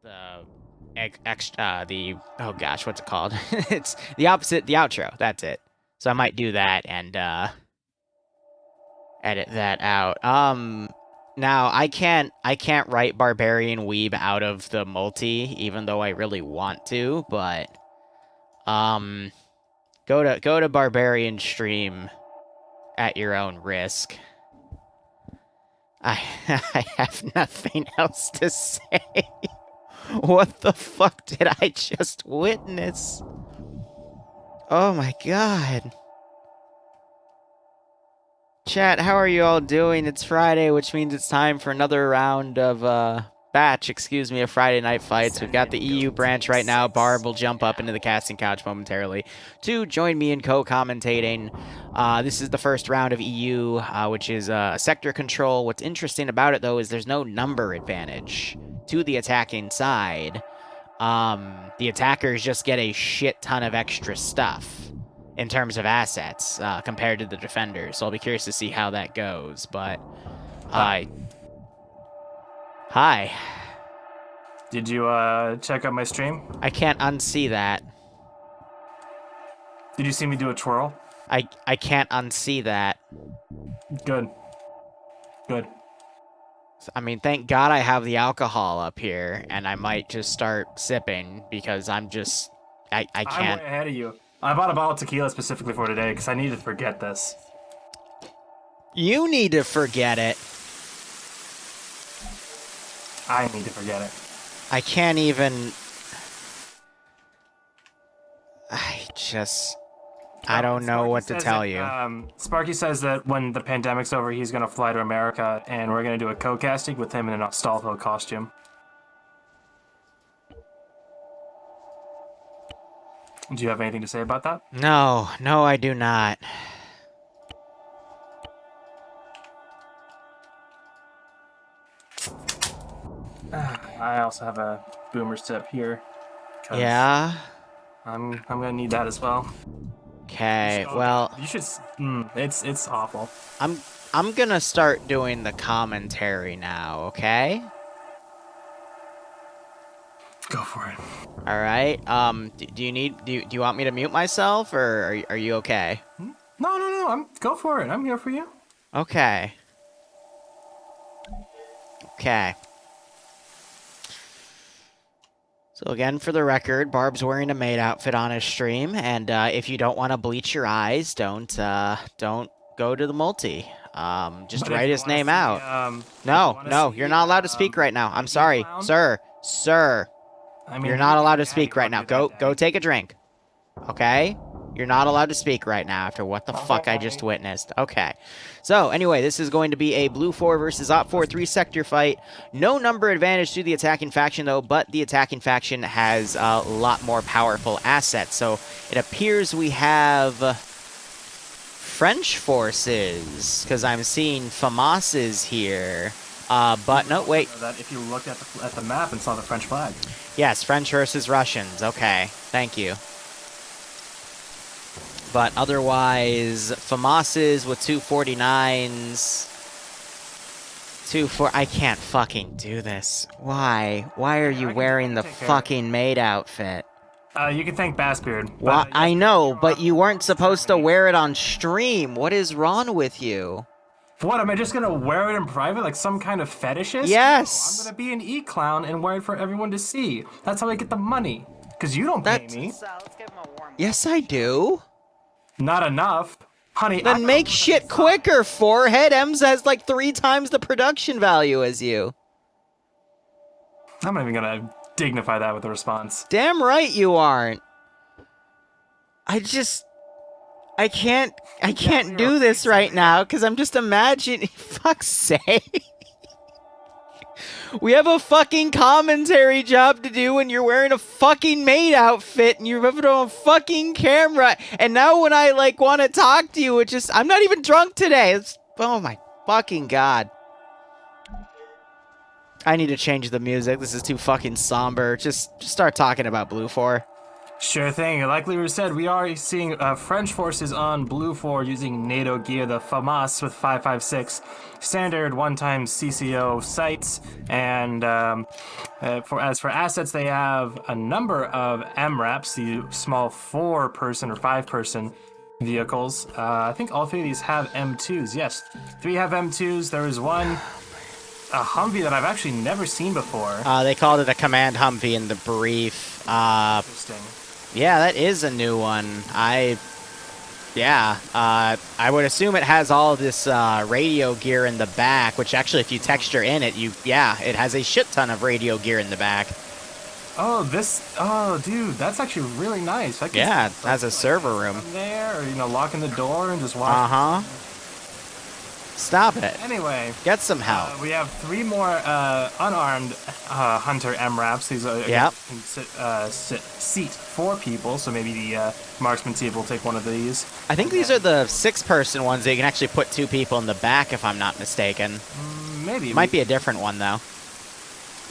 the oh gosh, what's it called? It's the opposite, the outro. That's it. So I might do that and edit that out. Now I can't write Barbarian Weeb out of the multi, even though I really want to, but go to Barbarian stream at your own risk. I have nothing else to say. What the fuck did I just witness? Oh my god. Chat, how are you all doing? It's Friday, which means it's time for another round of, of Friday night fights. We've got the EU branch right now. Barb will jump up into the casting couch momentarily to join me in co-commentating. This is the first round of EU, which is sector control. What's interesting about it, though, is there's no number advantage to the attacking side. The attackers just get a shit ton of extra stuff in terms of assets compared to the defenders. So I'll be curious to see how that goes. But hi. Did you check out my stream? I can't unsee that. Did you see me do a twirl? I can't unsee that. Good. I mean, thank God I have the alcohol up here, and I might just start sipping because I'm just I can't. I'm way ahead of you. I bought a bottle of tequila specifically for today because I need to forget this. You need to forget it. I need to forget it. I can't even... I don't know what to tell you. Sparky says that when the pandemic's over, he's going to fly to America, and we're going to do a co-casting with him in an Astolfo costume. Do you have anything to say about that? No, I do not. I also have a boomer tip here. Yeah? I'm gonna need that as well. Okay, well... You should... it's awful. I'm gonna start doing the commentary now, okay? Go for it. All right. Do you want me to mute myself, or are you okay? No. Go for it. I'm here for you. Okay. So again, for the record, Barb's wearing a maid outfit on his stream, and if you don't want to bleach your eyes, don't go to the multi. Just write his name out. No, you're not allowed to speak right now. I'm sorry, sir. I mean, you're not allowed to speak right now. Go take a drink. Okay? You're not allowed to speak right now after what the fuck I just witnessed. Okay. So, anyway, this is going to be a BLUFOR versus OPFOR 3-sector fight. No number advantage to the attacking faction, though, but the attacking faction has a lot more powerful assets. So, it appears we have French forces, because I'm seeing FAMASes here. But no, wait. That if you looked at the map and saw the French flag. Yes, French versus Russians. Okay, thank you. But otherwise, FAMASes with 249s. I can't fucking do this. Why? Why are you wearing the fucking maid outfit? You can thank Bassbeard. Well, I know, but you weren't supposed to wear it on stream. What is wrong with you? What, am I just gonna wear it in private like some kind of fetishist? Yes! No, I'm gonna be an e-clown and wear it for everyone to see. That's how I get the money. Because you don't pay me. Yes, I do. Not enough. Honey, then make shit quicker, Forehead. Ems has like 3 times the production value as you. I'm not even gonna dignify that with a response. Damn right you aren't. I can't do this right now because I'm just imagining. Fuck's sake. We have a fucking commentary job to do and you're wearing a fucking maid outfit and you're moving on a fucking camera. And now when I like want to talk to you, it's just, I'm not even drunk today. Oh my fucking God. I need to change the music. This is too fucking somber. Just start talking about BLUFOR. Sure thing. Like Liru said, we are seeing French forces on BLUFOR using NATO gear, the FAMAS with 5.56 standard one-time CCO sights, and as for assets, they have a number of MRAPs, the small 4-person or 5-person vehicles. I think all 3 of these have M2s. Yes, 3 have M2s. There is one. A Humvee that I've actually never seen before. They called it a command Humvee in the brief. Interesting. Yeah, that is a new one. I would assume it has all this radio gear in the back, which actually, if you texture in it, it has a shit ton of radio gear in the back. Oh, dude, that's actually really nice. It has a server room. There, or, locking the door and just watch. Uh-huh. Stop it. Anyway. Get some help. We have 3 more unarmed Hunter MRAPs. These can seat 4 people, so maybe the marksman team will take one of these. I think these are the 6-person ones that you can actually put 2 people in the back, if I'm not mistaken. Maybe. Might be a different one, though.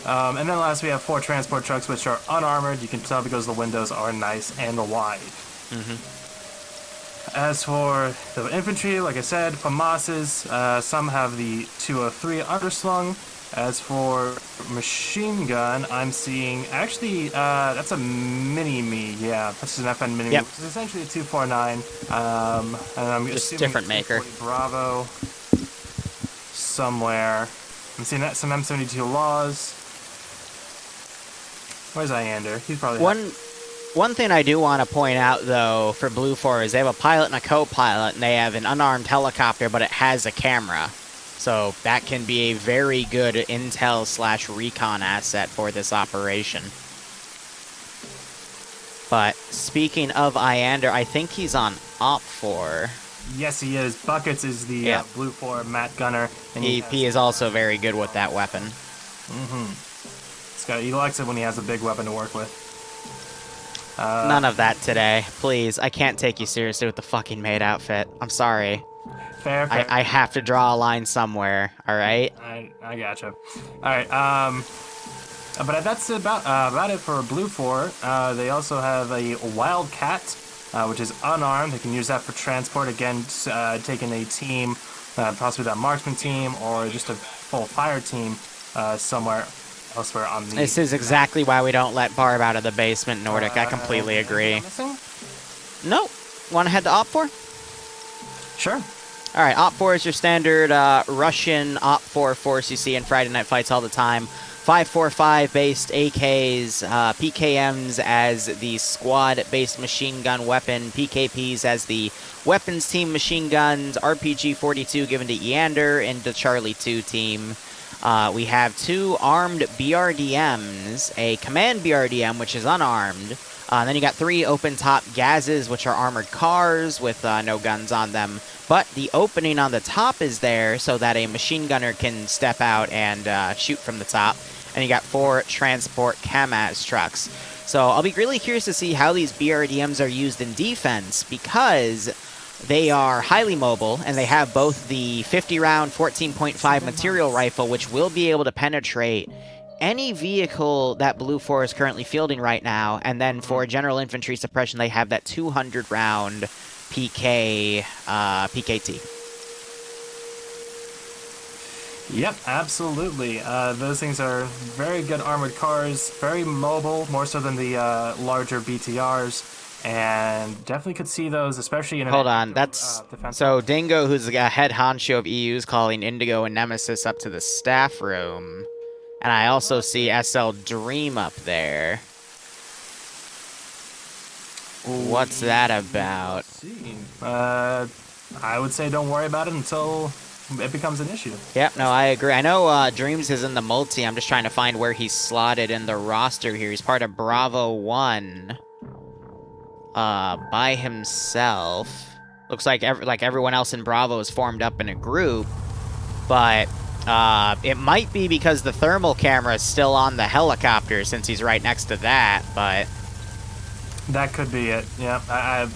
And then last we have 4 transport trucks, which are unarmored. You can tell because the windows are nice and wide. As for the infantry, like I said, FAMASs, some have the 203 underslung. As for machine gun, I'm seeing, actually, that's a mini-me, yeah, this is an FN mini-me, which is essentially a 249, and I'm just assuming different maker. Bravo somewhere. I'm seeing that, some M72 laws. Where's Iander? He's probably... One thing I do want to point out, though, for BLUFOR is they have a pilot and a co-pilot, and they have an unarmed helicopter, but it has a camera. So that can be a very good intel/recon asset for this operation. But speaking of Iander, I think he's on OPFOR. Yes, he is. Buckets is the BLUFOR Matt Gunner. And he is also very good with that weapon. He likes it when he has a big weapon to work with. None of that today. Please, I can't take you seriously with the fucking maid outfit. I'm sorry. Fair. I have to draw a line somewhere, alright? I gotcha. Alright, but that's about it for BLUFOR. They also have a Wildcat, which is unarmed. They can use that for transport. Again, taking a team, possibly that marksman team, or just a full fire team somewhere elsewhere on the... This is exactly why we don't let Barb out of the basement, Nordic. I completely agree. Nope. Want to head to OPFOR? Sure. All right, OPFOR is your standard Russian OPFOR force you see in Friday Night Fights all the time. 5.45-based AKs, PKMs as the squad-based machine gun weapon, PKPs as the weapons team machine guns, RPG-42 given to Iander and the Charlie 2 team. We have 2 armed BRDMs, a command BRDM, which is unarmed. Then you got 3 open-top Gazes, which are armored cars with no guns on them. But the opening on the top is there so that a machine gunner can step out and shoot from the top. And you got 4 transport KAMAZ trucks. So I'll be really curious to see how these BRDMs are used in defense, because they are highly mobile, and they have both the 50-round 14.5 material rifle, which will be able to penetrate any vehicle that BLUFOR is currently fielding right now, and then for general infantry suppression, they have that 200-round PKT. Yep, absolutely. Those things are very good armored cars, very mobile, more so than the larger BTRs. And definitely could see those, especially in... Hold on, that's... so Dingo, who's the head honcho of EU, is calling Indigo and Nemesis up to the staff room. And I also see SL Dream up there. What's that about? I would say don't worry about it until it becomes an issue. Yep, no, I agree. I know Dreams is in the multi. I'm just trying to find where he's slotted in the roster here. He's part of Bravo 1. By himself. Looks like everyone else in Bravo is formed up in a group, but it might be because the thermal camera is still on the helicopter since he's right next to that, but... That could be it, yeah.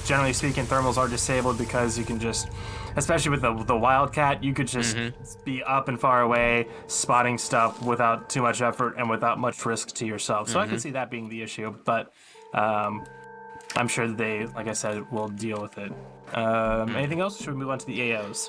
Generally speaking, thermals are disabled because you can just, especially with the Wildcat, you could just be up and far away, spotting stuff without too much effort and without much risk to yourself. So I could see that being the issue, but... I'm sure that they, like I said, will deal with it. Anything else? Should we move on to the AOs?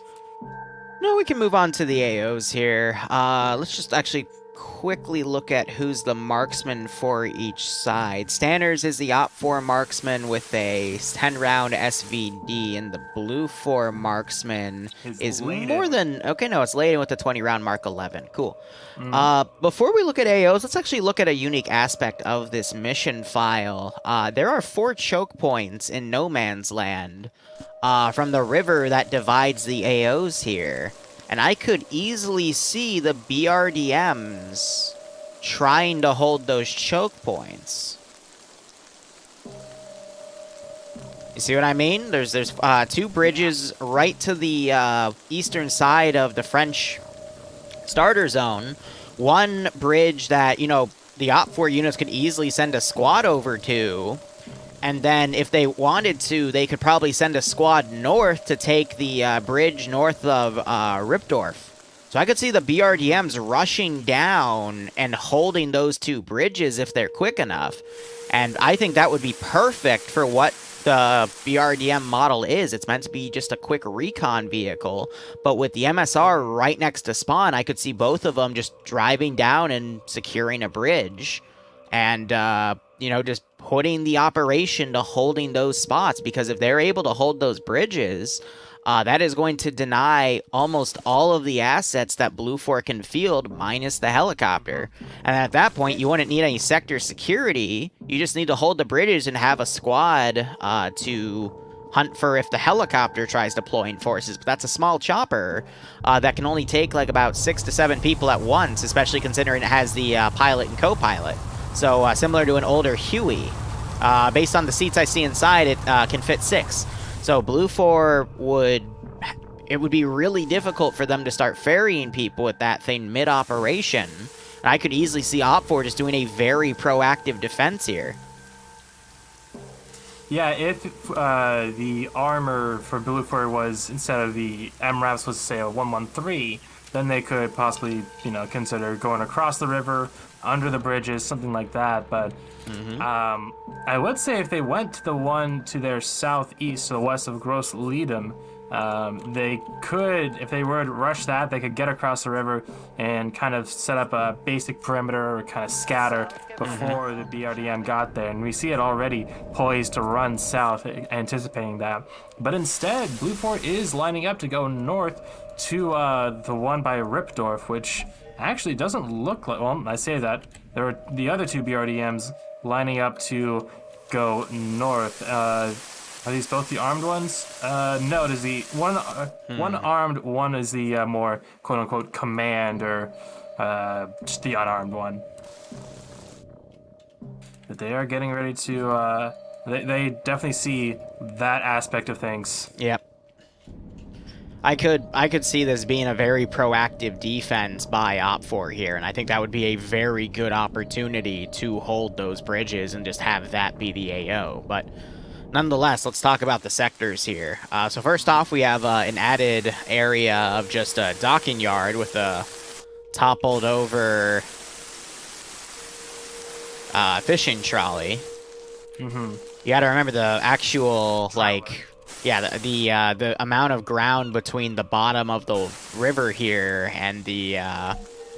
No, we can move on to the AOs here. Let's just actually quickly look at who's the marksman for each side. Standards is the OPFOR marksman with a 10-round SVD, and the BLUFOR marksman is more than... Okay, no, it's laden with the 20-round Mark 11. Cool. Before we look at AOs, let's actually look at a unique aspect of this mission file. There are 4 choke points in No Man's Land from the river that divides the AOs here. And I could easily see the BRDMs trying to hold those choke points. You see what I mean? There's 2 bridges right to the eastern side of the French starter zone. One bridge that, you know, the OPFOR units could easily send a squad over to. And then if they wanted to, they could probably send a squad north to take the bridge north of Ripdorf. So I could see the BRDMs rushing down and holding those 2 bridges if they're quick enough. And I think that would be perfect for what the BRDM model is. It's meant to be just a quick recon vehicle. But with the MSR right next to spawn, I could see both of them just driving down and securing a bridge. And, you know, just putting the operation to holding those spots, because if they're able to hold those bridges, that is going to deny almost all of the assets that BLUFOR can field, minus the helicopter. And at that point, you wouldn't need any sector security. You just need to hold the bridges and have a squad to hunt for if the helicopter tries deploying forces. But that's a small chopper that can only take like about 6 to 7 people at once, especially considering it has the pilot and co-pilot. So similar to an older Huey. Based on the seats I see inside, it can fit 6. So BLUFOR it would be really difficult for them to start ferrying people with that thing mid-operation. And I could easily see OPFOR just doing a very proactive defense here. Yeah, if the armor for BLUFOR was, instead of the MRAPs, was, say, a 113, then they could possibly, you know, consider going across the river, under the bridges, something like that. But I would say if they went to the one to their southeast, to the west of Gross Leadham, they could, if they were to rush that, they could get across the river and kind of set up a basic perimeter or kind of scatter before the BRDM got there. And we see it already poised to run south, anticipating that. But instead, BLUFOR is lining up to go north to the one by Ripdorf, which actually doesn't look like... Well, I say that. There are the other 2 BRDMs lining up to go north. Are these both the armed ones? No, it is the one armed, one is the more quote-unquote command, or just the unarmed one. But they are getting ready to... They definitely see that aspect of things. Yep. I could see this being a very proactive defense by OPFOR here, and I think that would be a very good opportunity to hold those bridges and just have that be the AO. But nonetheless, let's talk about the sectors here. So first off, we have an added area of just a docking yard with a toppled over fishing trolley. You gotta remember the actual, like... Yeah, the amount of ground between the bottom of the river here and the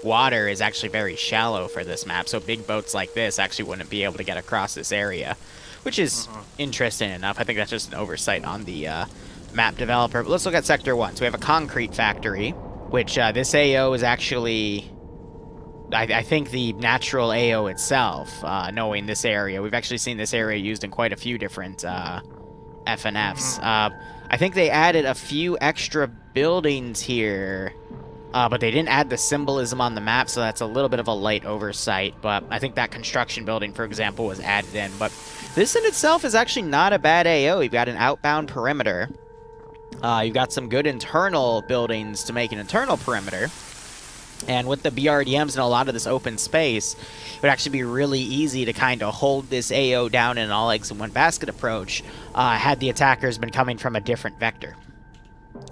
water is actually very shallow for this map, so big boats like this actually wouldn't be able to get across this area, which is interesting enough. I think that's just an oversight on the map developer. But let's look at Sector 1. So we have a concrete factory, which this AO is actually... I think the natural AO itself, knowing this area. We've actually seen this area used in quite a few different... FNFs. I think they added a few extra buildings here, but they didn't add the symbolism on the map, so that's a little bit of a light oversight. But I think that construction building, for example, was added in. But this in itself is actually not a bad AO. You've got an outbound perimeter. You've got some good internal buildings to make an internal perimeter. And with the BRDMs and a lot of this open space, it would actually be really easy to kind of hold this AO down in an all eggs in one basket approach had the attackers been coming from a different vector.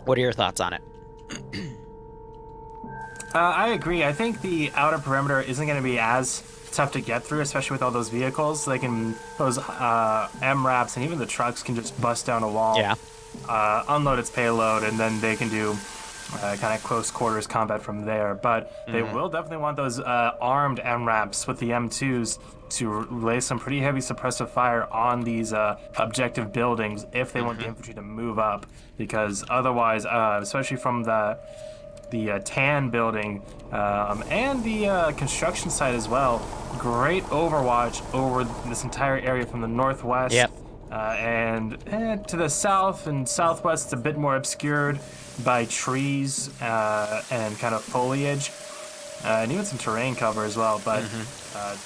What are your thoughts on it? I agree. I think the outer perimeter isn't going to be as tough to get through, especially with all those vehicles. Those MRAPs and even the trucks can just bust down a wall, unload its payload, and then they can do kind of close quarters combat from there. But they will definitely want those armed MRAPs with the M2s to lay some pretty heavy suppressive fire on these objective buildings if they want the infantry to move up, because otherwise, especially from the TAN building and the construction site as well, great overwatch over this entire area from the northwest. And to the south and southwest, it's a bit more obscured by trees and kind of foliage, and even some terrain cover as well. But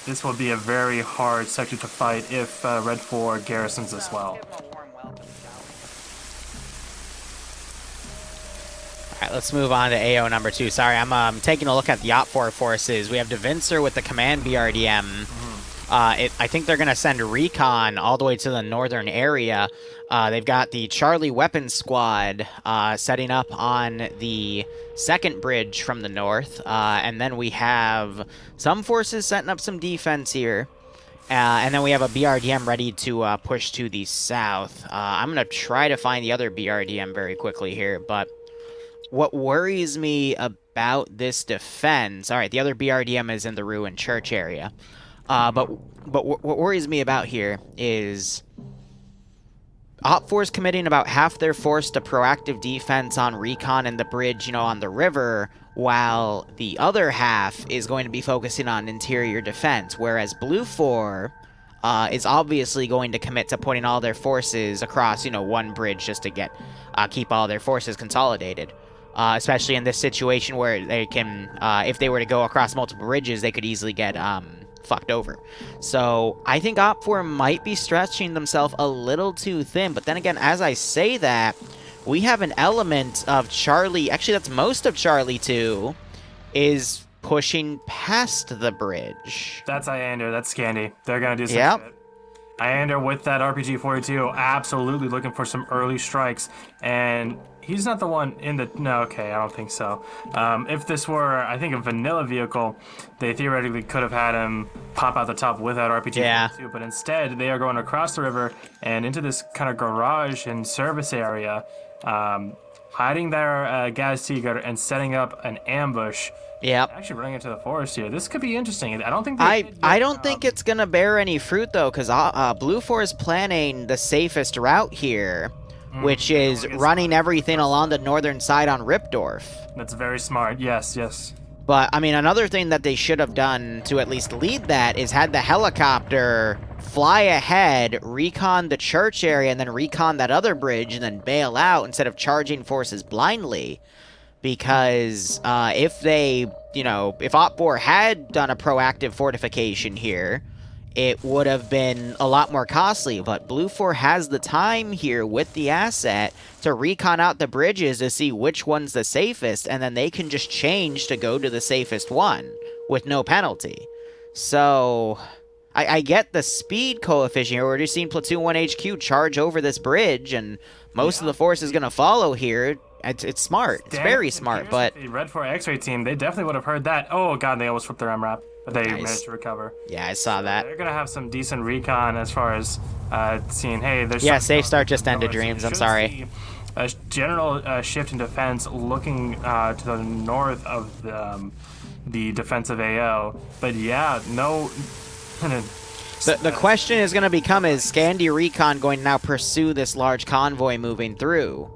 this will be a very hard sector to fight if Red 4 garrisons as well. All right, let's move on to AO number 2. Sorry, I'm taking a look at the OPFOR forces. We have Devincer with the command BRDM. I think they're going to send Recon all the way to the northern area. They've got the Charlie Weapons Squad setting up on the second bridge from the north. And then we have some forces setting up some defense here. And then we have a BRDM ready to push to the south. I'm going to try to find the other BRDM very quickly here, but what worries me about this defense... All right, the other BRDM is in the ruined church area. But what worries me about here is OPFOR's committing about half their force to proactive defense on Recon and the bridge, you know, on the river, while the other half is going to be focusing on interior defense, whereas BLUFOR is obviously going to commit to putting all their forces across, you know, one bridge just to get keep all their forces consolidated. Especially in this situation where they can, if they were to go across multiple bridges, they could easily get fucked over. So I think OPFOR might be stretching themselves a little too thin. But then again, as I say that, we have an element of Charlie, actually that's most of Charlie 2, is pushing past the bridge. That's Iander, that's Scandi. They're going to do some shit. Iander with that RPG-42, absolutely looking for some early strikes, and he's not the one in the... No, okay, I don't think so. If this were, I think, a vanilla vehicle, they theoretically could have had him pop out the top with that RPG-42, but instead, they are going across the river and into this kind of garage and service area, hiding their gas tiger and setting up an ambush. Actually running into the forest here. This could be interesting. I don't think I don't think it's gonna bear any fruit though, because BLUFOR is planning the safest route here, which is running everything along the northern side on Ripdorf. That's very smart. Yes. But I mean, another thing that they should have done to at least lead that is had the helicopter fly ahead, recon the church area, and then recon that other bridge, and then bail out instead of charging forces blindly. Because if they, you know, if OPFOR had done a proactive fortification here, it would have been a lot more costly. But BLUFOR has the time here with the asset to recon out the bridges to see which one's the safest, and then they can just change to go to the safest one with no penalty. So I get the speed coefficient here. We're just seeing Platoon 1 HQ charge over this bridge, and most of the force is going to follow here. It's smart. It's very smart, but... The Red 4 X-Ray team, they definitely would have heard that. Oh, God, they almost flipped their MRAP, but they managed to recover. Yeah, I saw that. They're going to have some decent recon as far as seeing, hey, there's... Yeah, safe start just ended dreams. I'm sorry. A general shift in defense looking to the north of the defensive AO. But, yeah, no... The question is going to become, is Scandi Recon going to now pursue this large convoy moving through?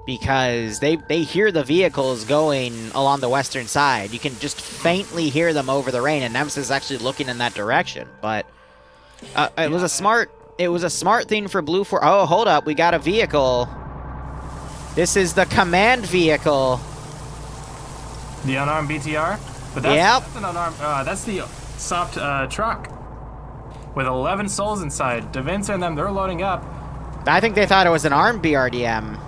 Because they hear the vehicles going along the western side. You can just faintly hear them over the rain, and Nemesis is actually looking in that direction. But it was a smart thing for BLUFOR. Oh, hold up, we got a vehicle. This is the command vehicle. The unarmed BTR? But that's an unarmed. That's the SOPT truck with 11 souls inside. Devincer and them, they're loading up. I think they thought it was an armed BRDM.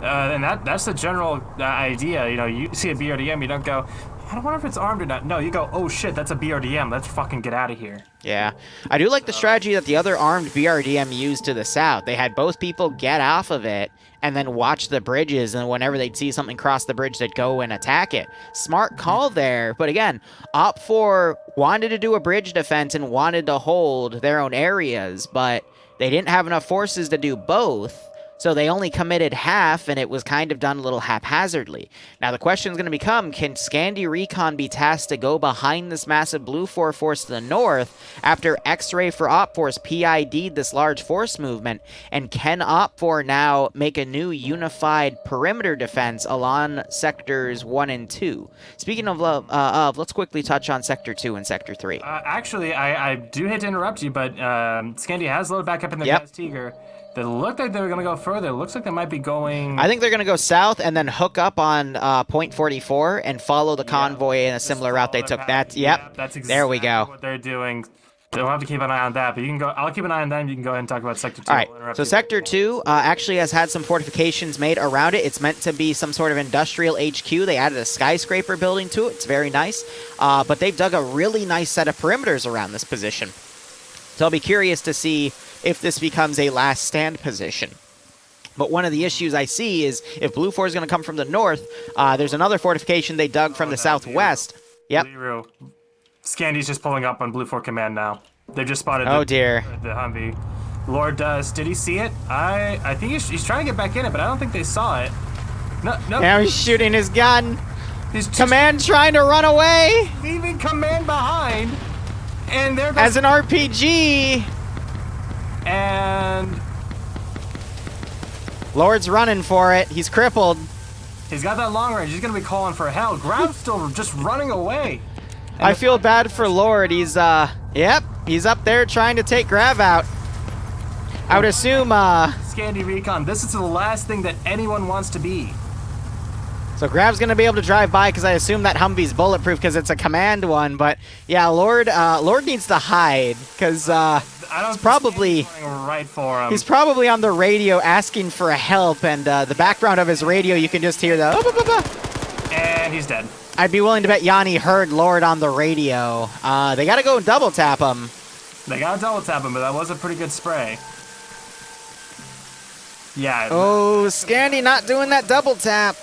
And that's the general idea. You know, you see a BRDM, you don't go, I don't wonder if it's armed or not. No, you go, oh shit, that's a BRDM. Let's fucking get out of here. Yeah. I do like the strategy that the other armed BRDM used to the south. They had both people get off of it and then watch the bridges, and whenever they'd see something cross the bridge, they'd go and attack it. Smart call there, but again, OPFOR wanted to do a bridge defense and wanted to hold their own areas, but they didn't have enough forces to do both. So they only committed half, and it was kind of done a little haphazardly. Now the question is going to become, can Scandi Recon be tasked to go behind this massive BLUFOR force to the north after X-Ray for OPFOR's PID'd this large force movement? And can OPFOR now make a new unified perimeter defense along Sectors 1 and 2? Speaking of, let's quickly touch on Sector 2 and Sector 3. Actually, I do hate to interrupt you, but Scandi has loaded back up in the Gas Tiger. They looked like they were going to go further. It looks like they might be going... I think they're going to go south and then hook up on point 44 and follow the convoy in a similar route they took. That's exactly there we go. What they're doing. They'll have to keep an eye on that, but you can go. I'll keep an eye on them. You can go ahead and talk about Sector 2. All right, so Sector 2 actually has had some fortifications made around it. It's meant to be some sort of industrial HQ. They added a skyscraper building to it. It's very nice. But they've dug a really nice set of perimeters around this position. So I'll be curious to see if this becomes a last stand position. But one of the issues I see is if BLUFOR is going to come from the north, there's another fortification they dug from the southwest. Yep. Liru. Scandi's just pulling up on BLUFOR command now. They've just spotted the Humvee. Lord does. Did he see it? I think he's trying to get back in it, but I don't think they saw it. No. Now he's shooting his gun. He's Command trying to run away. Leaving Command behind. And there goes... As an RPG. And... Lord's running for it. He's crippled. He's got that long range. He's going to be calling for help. Grab's still just running away. And I feel bad for Lord. He's, he's up there trying to take Grav out. I would assume, Scandi Recon, this is the last thing that anyone wants to be. So Grav's going to be able to drive by because I assume that Humvee's bulletproof because it's a command one. But, yeah, Lord needs to hide because, he's probably right for him. He's probably on the radio asking for help, and the background of his radio, you can just hear the... And he's dead. I'd be willing to bet Yanni heard Lord on the radio. They got to go double tap him. They got to double tap him, but that was a pretty good spray. Yeah. Oh, Scandi not doing that double tap.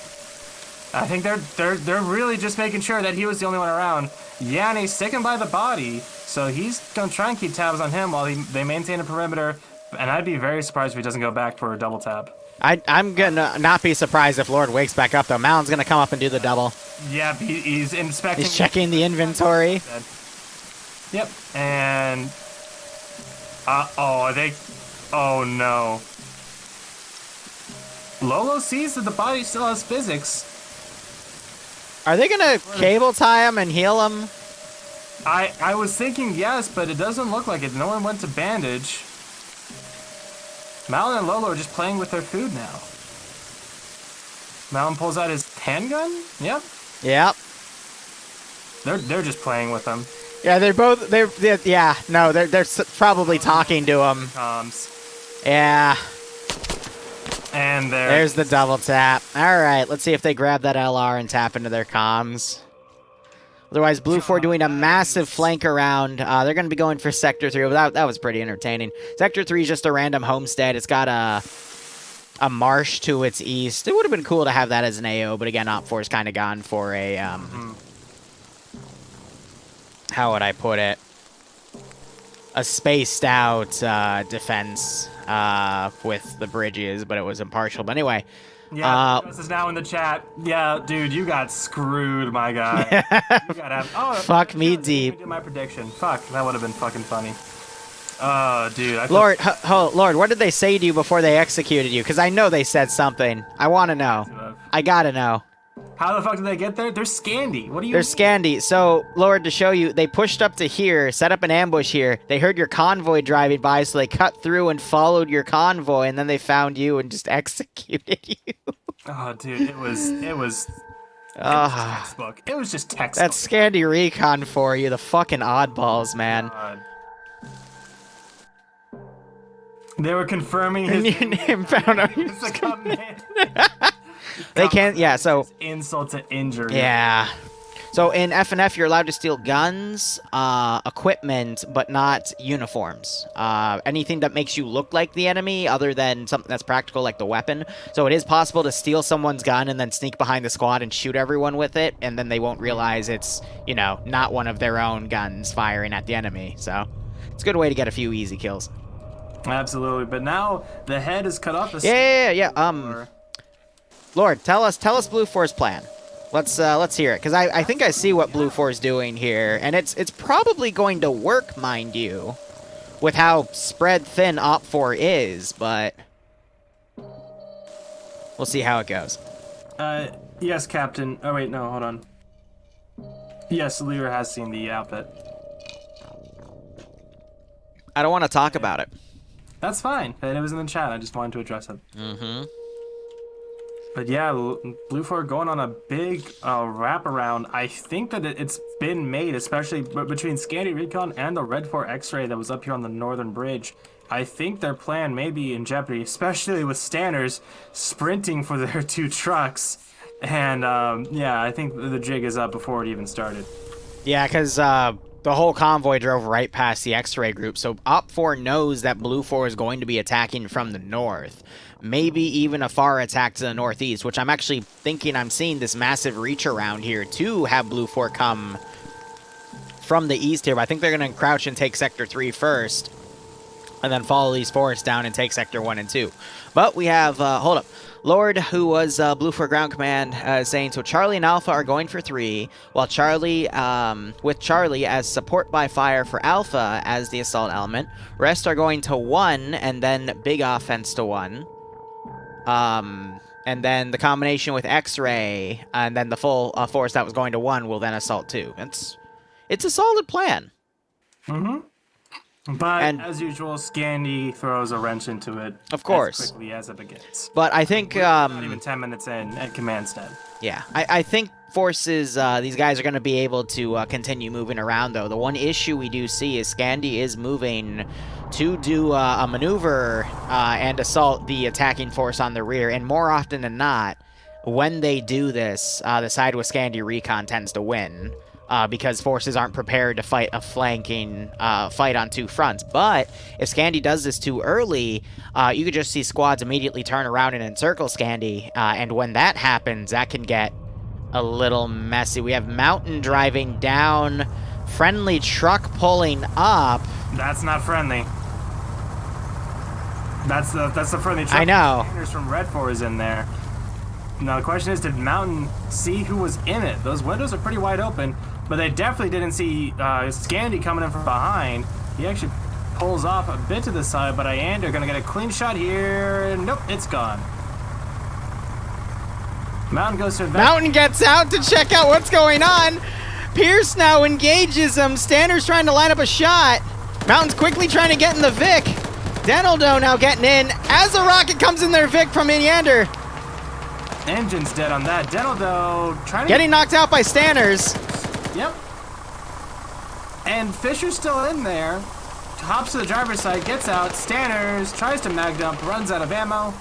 I think they're really just making sure that he was the only one around. Yanni's sticking by the body, so he's gonna try and keep tabs on him while they maintain a perimeter. And I'd be very surprised if he doesn't go back for a double tap. I'm gonna not be surprised if Lord wakes back up though. Malon's gonna come up and do the double. Yeah, he's inspecting. He's checking the inventory. Yep, and oh no. Lolo sees that the body still has physics. Are they gonna cable tie him and heal him? I was thinking yes, but it doesn't look like it. No one went to bandage. Malin and Lolo are just playing with their food now. Malin pulls out his handgun. Yep. Yep. They're just playing with them. Yeah, they're probably talking to him. Yeah. And there's the double tap. All right, let's see if they grab that LR and tap into their comms. Otherwise, BLUFOR doing a massive flank around. They're going to be going for Sector 3. That was pretty entertaining. Sector 3 is just a random homestead. It's got a marsh to its east. It would have been cool to have that as an AO, but again, OPFOR's kind of gone for a... How would I put it? A spaced out defense with the bridges, but it was impartial. But anyway... Yeah, this is now in the chat. Yeah, dude, you got screwed, my guy. You gotta have, fuck me deep. Let me do my prediction. Fuck, that would have been fucking funny. Oh, dude. Lord, what did they say to you before they executed you? Because I know they said something. I want to know. I gotta know. How the fuck did they get there? They're Scandi. What do you They're Scandi. So, Lord, to show you, they pushed up to here, set up an ambush here. They heard your convoy driving by, so they cut through and followed your convoy, and then they found you and just executed you. Oh, dude, it was textbook. It was just textbook. That's Scandi Recon for you, the fucking oddballs, man. They were confirming his name found out. They can't, yeah, so... Insult to injury. Yeah. So in FNF, you're allowed to steal guns, equipment, but not uniforms. Anything that makes you look like the enemy other than something that's practical like the weapon. So it is possible to steal someone's gun and then sneak behind the squad and shoot everyone with it, and then they won't realize it's, you know, not one of their own guns firing at the enemy. So it's a good way to get a few easy kills. Absolutely, but now the head is cut off. Yeah. Lord, tell us BLUFOR's plan. Let's hear it, because I think I see what BLUFOR's doing here, and it's probably going to work, mind you, with how spread thin OPFOR is, but we'll see how it goes. Yes, Captain. Oh wait, no, hold on. Yes, Liru has seen the outfit. I don't want to talk about it. That's fine. It was in the chat. I just wanted to address it. Mm-hmm. But yeah, BLUFOR going on a big wraparound. I think that it's been made, especially between Scandi Recon and the Red 4 X-Ray that was up here on the northern bridge. I think their plan may be in jeopardy, especially with Stanners sprinting for their 2 trucks. And yeah, I think the jig is up before it even started. Yeah, because the whole convoy drove right past the X-Ray group, so OPFOR knows that BLUFOR is going to be attacking from the north. Maybe even a far attack to the northeast, which I'm actually thinking I'm seeing this massive reach around here to have BLUFOR come from the east here. But I think they're going to crouch and take Sector 3 first, and then follow these forests down and take Sector 1 and 2. But we have, hold up, Lord, who was BLUFOR ground command, saying, so Charlie and Alpha are going for 3, while Charlie, with Charlie as support by fire for Alpha as the assault element. Rest are going to 1, and then big offense to 1. And then the combination with X-Ray, and then the full force that was going to 1 will then assault 2. It's a solid plan. Mm-hmm. But as usual, Scandi throws a wrench into it. Of course. As quickly as it begins. But I think not even 10 minutes in at command stead. Yeah, I think forces, these guys are going to be able to continue moving around, though. The one issue we do see is Scandi is moving to do a maneuver and assault the attacking force on the rear. And more often than not, when they do this, the side with Scandi Recon tends to win. Because forces aren't prepared to fight a flanking fight on 2 fronts. But if Scandi does this too early, you could just see squads immediately turn around and encircle Scandi. And when that happens, that can get a little messy. We have Mountain driving down, friendly truck pulling up. That's not friendly. That's the friendly truck. I know. From Red 4 is in there. Now the question is, did Mountain see who was in it? Those windows are pretty wide open, but they definitely didn't see Scandi coming in from behind. He actually pulls off a bit to the side, but Iander gonna get a clean shot here. Nope, it's gone. Mountain goes to Mountain gets out to check out what's going on. Pierce now engages him. Stander's trying to line up a shot. Mountain's quickly trying to get in the Vic. Denaldo now getting in as a rocket comes in there, Vic from Iander. Engine's dead on that. Denaldo trying to getting knocked out by Stanners. Yep. And Fisher's still in there. Hops to the driver's side, gets out. Stanners tries to mag dump, runs out of ammo.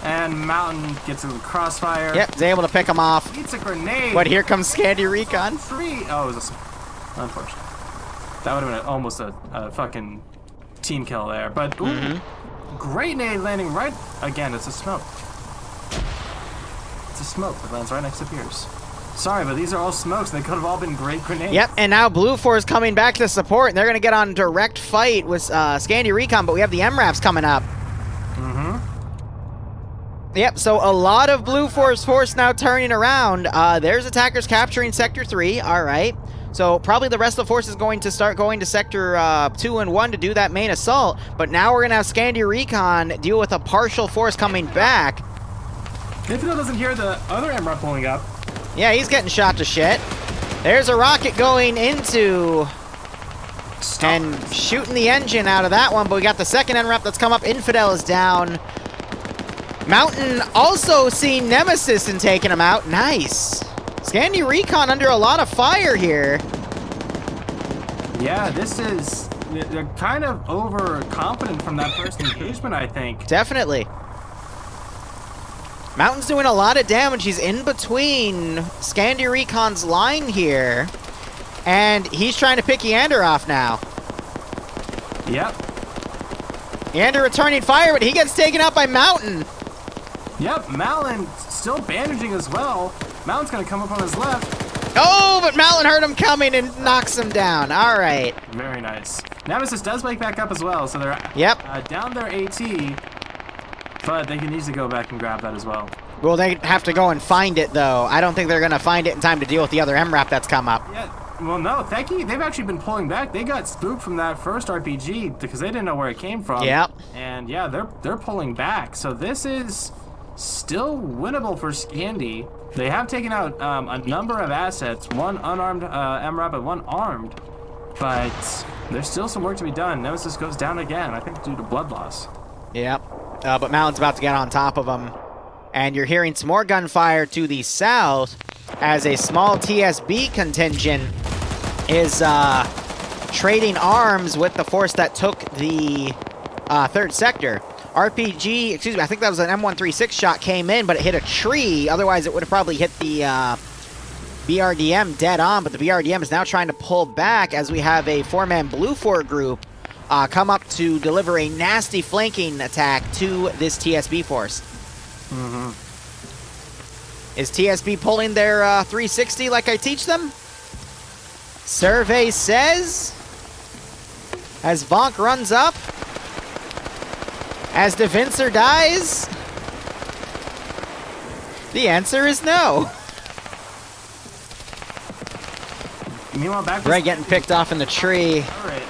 And Mountain gets a crossfire. Yep, he's able to pick him off. Eats a grenade. But here comes Scandi Recon. 3. Oh, it was unfortunate. That would have been almost a fucking team kill there. But, ooh, great nade landing right... Again, it's a smoke. It's a smoke that lands right next to Pierce. Sorry, but these are all smokes. They could have all been great grenades. Yep, and now BLUFOR is coming back to support, and they're going to get on direct fight with Scandi Recon, but we have the MRAPs coming up. Yep, so a lot of BLUFOR's force now turning around. There's attackers capturing Sector 3, all right. So probably the rest of the force is going to start going to Sector 2 and 1 to do that main assault, but now we're going to have Scandi Recon deal with a partial force coming back. Infidel doesn't hear the other MRAP pulling up. Yeah, he's getting shot to shit. There's a rocket going into and shooting the engine out of that one, but we got the second MRAP that's come up. Infidel is down. Mountain also seeing Nemesis and taking him out. Nice. Scandi Recon under a lot of fire here. Yeah, this is... They're kind of overconfident from that first engagement, I think. Definitely. Mountain's doing a lot of damage. He's in between Scandi Recon's line here. And he's trying to pick Yander off now. Yep. Yander returning fire, but he gets taken out by Mountain. Yep, Malin still bandaging as well. Mountain's gonna come up on his left. Oh, but Malin heard him coming and knocks him down. All right. Very nice. Nemesis does wake back up as well, so they're down their AT, but they can easily go back and grab that as well. Well, they have to go and find it, though. I don't think they're going to find it in time to deal with the other MRAP that's come up. Yeah. Well, no, they've actually been pulling back. They got spooked from that first RPG because they didn't know where it came from. Yep. And yeah, they're pulling back. So this is still winnable for Scandi. They have taken out a number of assets, one unarmed MRAP and one armed, but there's still some work to be done. Nemesis goes down again, I think due to blood loss. Yep. But Malon's about to get on top of him. And you're hearing some more gunfire to the south as a small TSB contingent is trading arms with the force that took the 3rd sector. RPG, excuse me, I think that was an M136 shot came in, but it hit a tree. Otherwise, it would have probably hit the BRDM dead on, but the BRDM is now trying to pull back as we have a 4-man BLUFOR group come up to deliver a nasty flanking attack to this TSB force. Mm-hmm. Is TSB pulling their 360 like I teach them? Survey says, as Vonk runs up, as DeVincer dies, the answer is no. Meanwhile, back Greg getting picked off in the tree. Alright.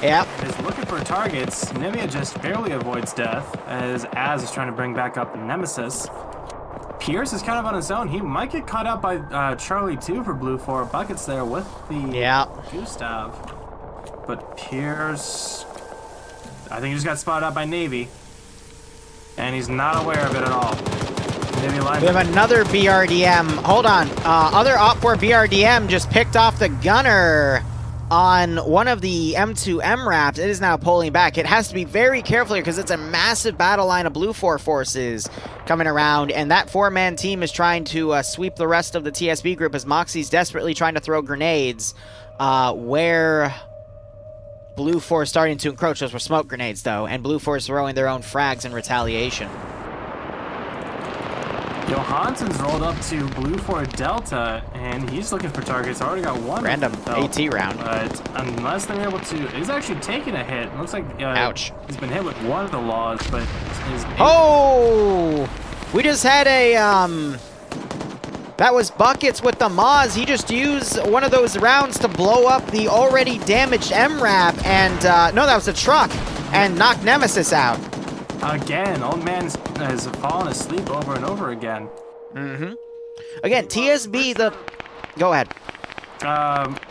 Yep. Is looking for targets. Nimia just barely avoids death as Az is trying to bring back up Nemesis. Pierce is kind of on his own. He might get caught out by Charlie 2 for BLUFOR. Bucket's there with the Gustav. But Pierce, I think he just got spotted out by Navy. And he's not aware of it at all. Navy line. We have another BRDM. Hold on. Other OPFOR BRDM just picked off the gunner on one of the M2 MRAPs. It is now pulling back. It has to be very careful here because it's a massive battle line of BLUFOR forces coming around, and that 4-man team is trying to sweep the rest of the TSB group as Moxie's desperately trying to throw grenades where BLUFOR is starting to encroach. Those were smoke grenades, though, and BLUFOR is throwing their own frags in retaliation. Johansson's rolled up to BLUFOR Delta, and he's looking for targets. Already got one. Random AT round. But unless they're able to... He's actually taking a hit. It looks like ouch. He's been hit with one of the laws, but his... Oh! We just had a... That was Buckets with the Moz. He just used one of those rounds to blow up the already damaged MRAP, and... no, that was a truck, and knocked Nemesis out. Again, old man has fallen asleep over and over again. Mm-hmm. Again, TSB, the... Go ahead.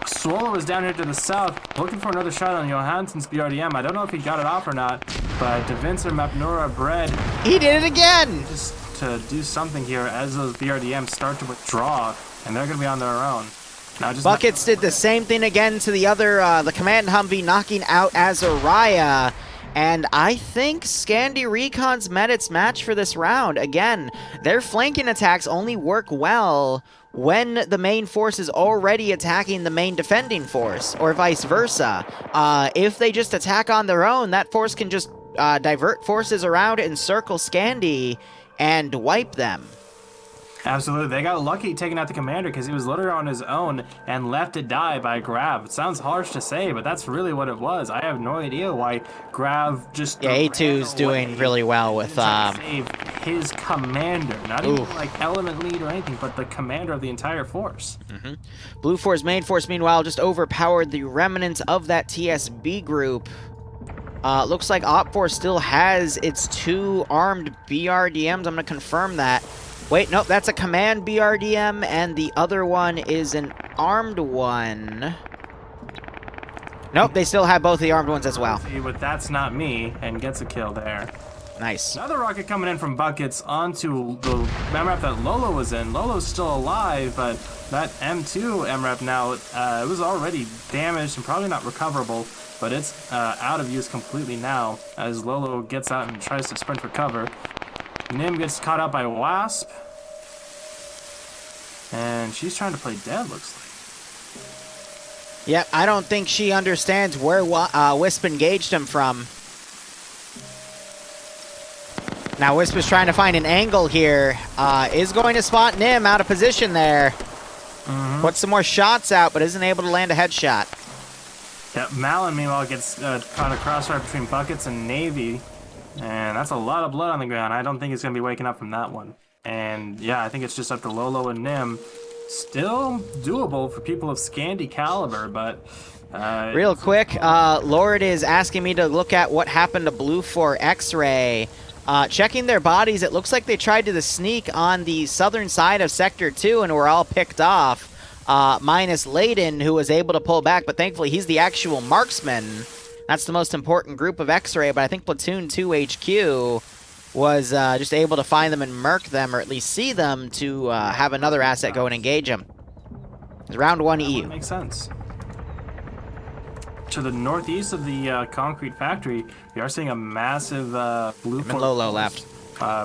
Swallow is down here to the south, looking for another shot on Johansson's BRDM. I don't know if he got it off or not, but DeVincer, Mapnura, Bread... He did it again! Just to do something here as those BRDMs start to withdraw, and they're going to be on their own. Now just Buckets did the same thing again to the other, the Command Humvee, knocking out Azariah. And I think Scandi Recon's met its match for this round. Again, their flanking attacks only work well when the main force is already attacking the main defending force, or vice versa. If they just attack on their own, that force can just divert forces around and circle Scandi and wipe them. Absolutely. They got lucky taking out the commander because he was literally on his own and left to die by Grav. It sounds harsh to say, but that's really what it was. I have no idea why Grav just... Yeah, A2's doing really well with... save his commander. Not even like element lead or anything, but the commander of the entire force. Mm-hmm. BLUFOR's main force, meanwhile, just overpowered the remnants of that TSB group. Looks like OPFOR still has its 2 armed BRDMs. I'm going to confirm that. Wait, nope, that's a command BRDM, and the other one is an armed one. Nope, they still have both the armed ones as well. But that's not me, and gets a kill there. Nice. Another rocket coming in from Buckets onto the MRAP that Lolo was in. Lolo's still alive, but that M2 MRAP now, it was already damaged and probably not recoverable, but it's out of use completely now as Lolo gets out and tries to sprint for cover. Nim gets caught up by Wasp. And she's trying to play dead, looks like. Yep, I don't think she understands where Wisp engaged him from. Now Wisp is trying to find an angle here. Is going to spot Nim out of position there. Put some more shots out, but isn't able to land a headshot. Yep, Malin, meanwhile, gets caught a crossfire between Buckets and Navy. And that's a lot of blood on the ground. I don't think he's going to be waking up from that one. And yeah, I think it's just up to Lolo and Nim. Still doable for people of Scandi caliber, but... Real quick, Lord is asking me to look at what happened to BLUFOR X-Ray. Checking their bodies, it looks like they tried to the sneak on the southern side of Sector 2 and were all picked off. Minus Layden, who was able to pull back, but thankfully he's the actual marksman. That's the most important group of X-Ray, but I think Platoon 2 HQ was just able to find them and murk them, or at least see them, to have another asset go and engage them. It's round 1 EU. Makes sense. To the northeast of the concrete factory, we are seeing a massive BLUFOR Lolo left.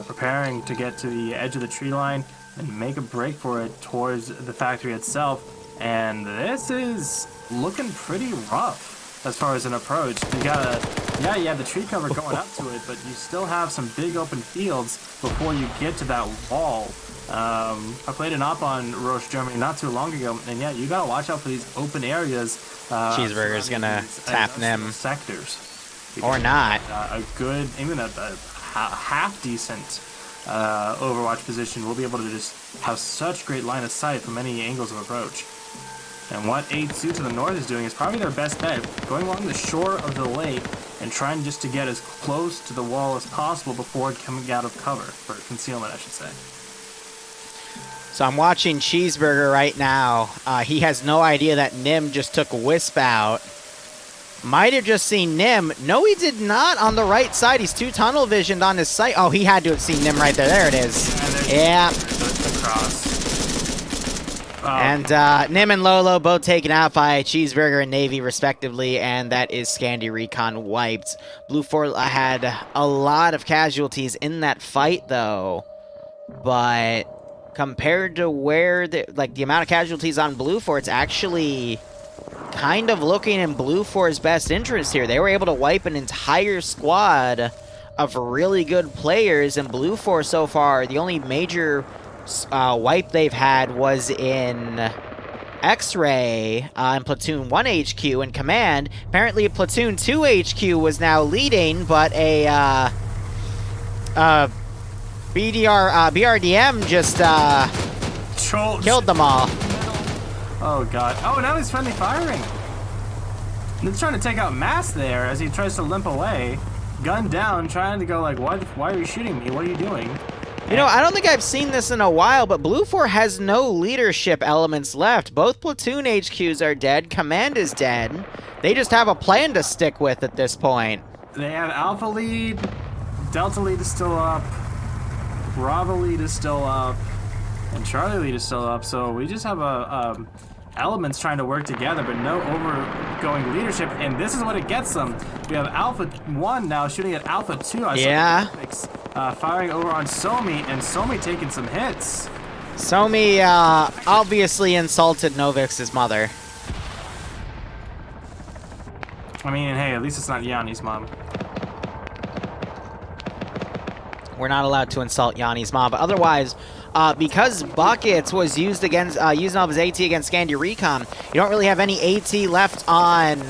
Preparing to get to the edge of the tree line and make a break for it towards the factory itself. And this is looking pretty rough as far as an approach. You gotta, yeah, you have the tree cover going up to it, but you still have some big open fields before you get to that wall. I played an op on Roche, Germany not too long ago, and yeah, you gotta watch out for these open areas. Cheeseburger's gonna tap Nim. Sectors. Or not. A good, even a half decent Overwatch position will be able to just have such great line of sight from many angles of approach. And what A2 to the north is doing is probably their best bet, going along the shore of the lake and trying just to get as close to the wall as possible before coming out of cover, for concealment, I should say. So I'm watching Cheeseburger right now. He has no idea that Nim just took Wisp out. Might have just seen Nim. No, he did not on the right side. He's too tunnel visioned on his sight. Oh, he had to have seen Nim right there. There it is. Yeah. And Nim and Lolo both taken out by Cheeseburger and Navy, respectively, and that is Scandi Recon wiped. BLUFOR had a lot of casualties in that fight, though, but compared to where the amount of casualties on BLUFOR, it's actually kind of looking in BLUFOR's best interest here. They were able to wipe an entire squad of really good players, and BLUFOR so far, the only major wipe they've had was in X-Ray in Platoon 1 HQ and Command. Apparently Platoon 2 HQ was now leading, but a BRDM just killed them all. Oh god. Oh, now he's friendly firing. And he's trying to take out Mass there as he tries to limp away. Gun down, trying to go like, why are you shooting me? What are you doing? You know, I don't think I've seen this in a while, but BLUFOR has no leadership elements left. Both Platoon HQs are dead. Command is dead. They just have a plan to stick with at this point. They have Alpha lead, Delta lead is still up, Bravo lead is still up, and Charlie lead is still up. So we just have elements trying to work together, but no overgoing leadership, and this is what it gets them. We have Alpha 1 now shooting at Alpha 2. Firing over on Somi, and Somi taking some hits. Somi obviously insulted Novix's mother. I mean, hey, at least it's not Yanni's mom. We're not allowed to insult Yanni's mom, but otherwise, because Buckets was used against using all of his AT against Scandi Recon, you don't really have any AT left on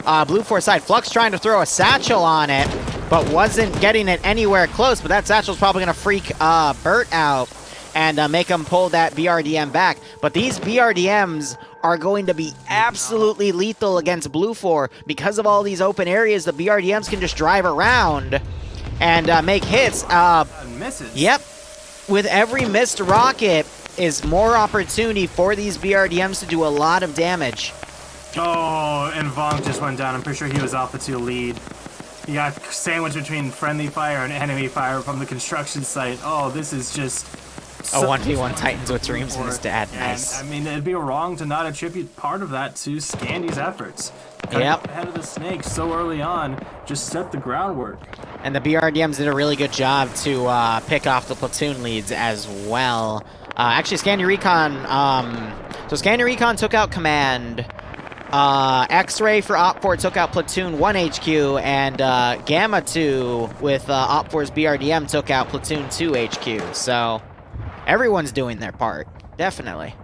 BLUFOR side. Flux trying to throw a satchel on it, but wasn't getting it anywhere close. But that satchel's probably going to freak Burt out and make him pull that BRDM back. But these BRDMs are going to be absolutely lethal against BLUFOR. Because of all these open areas, the BRDMs can just drive around and make hits. Misses. Yep. With every missed rocket is more opportunity for these BRDMs to do a lot of damage. Oh, and Vonk just went down. I'm pretty sure he was Alpha 2 lead. He got sandwiched between friendly fire and enemy fire from the construction site. Oh, this is just... Oh, 1v1 Titans with Dreams and his dad. Nice. And, I mean, it'd be wrong to not attribute part of that to Scandi's efforts. Cutting up ahead of the snake so early on just set the groundwork. And the BRDMs did a really good job to pick off the platoon leads as well. Actually, Scandi Recon, so Scandi Recon took out Command. X-Ray for OPFOR took out Platoon 1 HQ, and Gamma 2 with OPFOR's BRDM took out Platoon 2 HQ. So everyone's doing their part, definitely.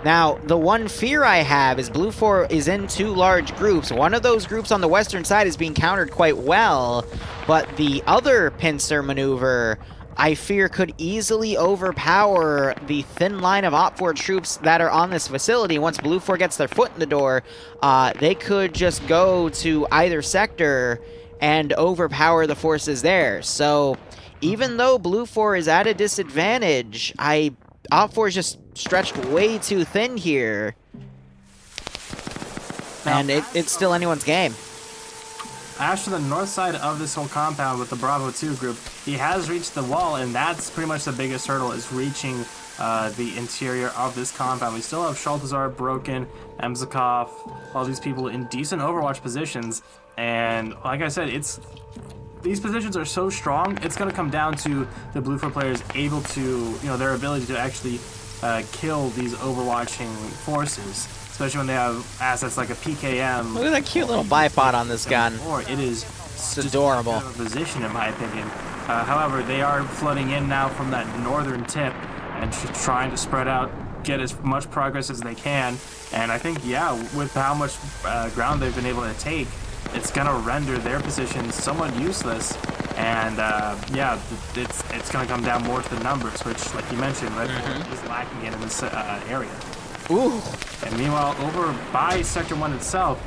Now, the one fear I have is BLUFOR is in 2 large groups. One of those groups on the western side is being countered quite well, but the other pincer maneuver, I fear, could easily overpower the thin line of OPFOR troops that are on this facility. Once BLUFOR gets their foot in the door, they could just go to either sector and overpower the forces there. So, even though BLUFOR is at a disadvantage, OPFOR is just stretched way too thin here. And it's still anyone's game. Ash to the north side of this whole compound with the Bravo 2 group, he has reached the wall, and that's pretty much the biggest hurdle, is reaching the interior of this compound. We still have Shaltazar, Broken, Emzakov, all these people in decent Overwatch positions, and like I said, these positions are so strong, it's going to come down to the BLUFOR players able to, their ability to actually kill these overwatching forces, especially when they have assets like a PKM. Look at that cute little bipod on this gun. It is it's adorable. Kind of a position, in my opinion. However, they are flooding in now from that northern tip and trying to spread out, get as much progress as they can. And I think, yeah, with how much ground they've been able to take, it's going to render their position somewhat useless. And, yeah, it's going to come down more to the numbers, which, like you mentioned, Red is lacking in this area. Ooh. And meanwhile, over by Sector 1 itself,